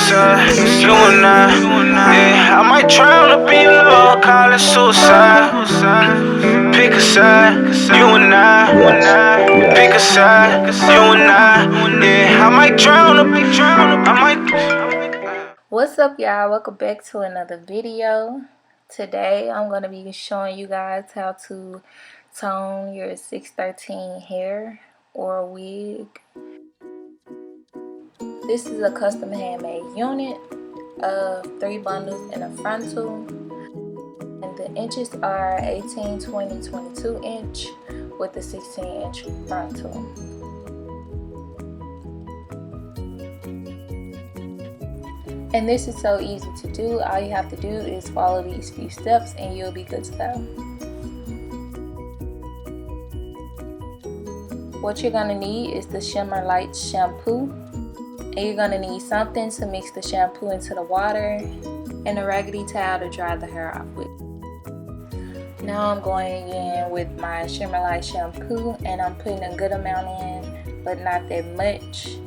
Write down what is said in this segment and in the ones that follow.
side, you and I. Yeah, I might drown up in your love, call it suicide. Pick a side, you and I. Pick a side, you and I. Yeah, I might drown up, I might. What's up, y'all? Welcome back to another video. Today I'm going to be showing you guys how to tone your 613 hair or wig. This is a custom handmade unit of 3 bundles in a frontal, and the inches are 18, 20, 22 inch with a 16 inch frontal. And this is so easy to do. All you have to do is follow these few steps and you'll be good to go. What you're going to need is the Shimmer Light shampoo. And you're going to need something to mix the shampoo into the water and a raggedy towel to dry the hair off with. Now I'm going in with my Shimmer Light shampoo and I'm putting a good amount in, but not that much.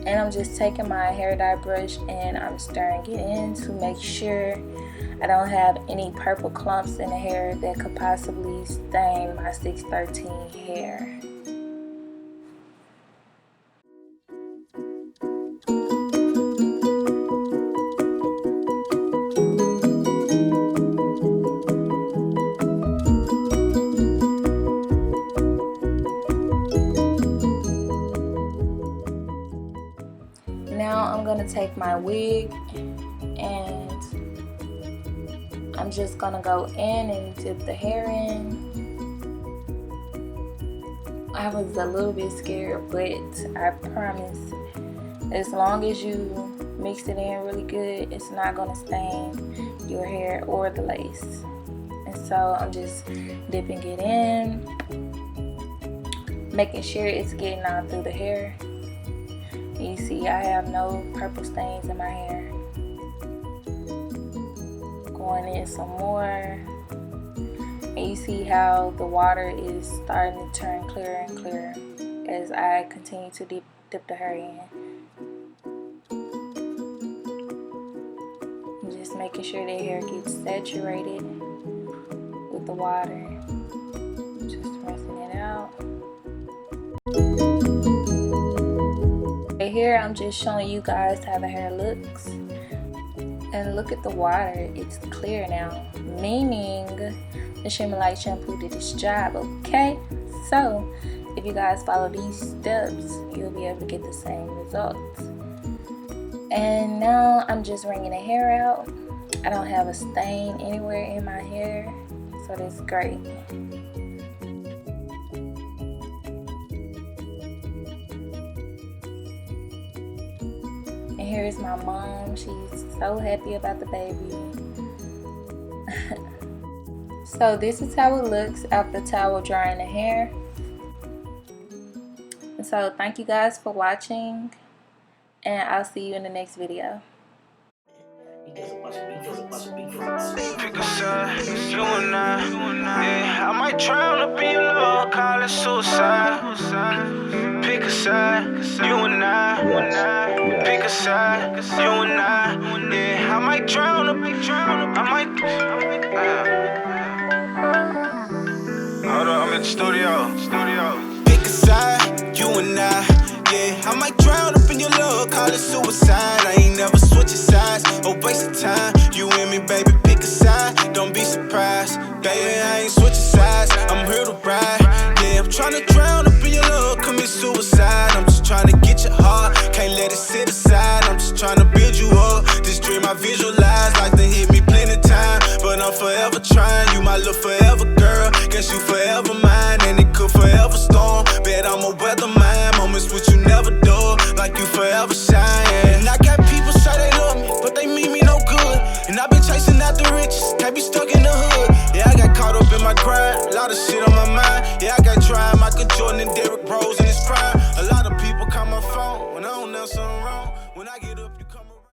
And I'm just taking my hair dye brush and I'm stirring it in to make sure I don't have any purple clumps in the hair that could possibly stain my 613 hair. Now I'm going to take my wig and I'm just going to go in and dip the hair in. I was a little bit scared, but I promise as long as you mix it in really good, it's not going to stain your hair or the lace. And so I'm just dipping it in, making sure it's getting out through the hair. You see I have no purple stains in my hair. Going in some more. And you see how the water is starting to turn clearer and clearer as I continue to dip the hair in. And just making sure the hair gets saturated with the water. Just rinsing it out. Here I'm just showing you guys how the hair looks, and look at the water, it's clear now, meaning the Shimmer Light shampoo did its job. Okay, so if you guys follow these steps, you'll be able to get the same results. And now I'm just wringing the hair out. I don't have a stain anywhere in my hair, so that's great. And here's my mom. She's so happy about the baby. So this is how it looks after towel drying the hair. And so thank you guys for watching, and I'll see you in the next video. Pick a side, you and I. Yeah, I might drown up in your love, call it suicide. Pick a side, you and I. Pick a side, you and I. Yeah, I might drown up, I might. Hold on, I'm in the studio. Pick a side, you and I. Yeah, I might drown up in your love, call it suicide.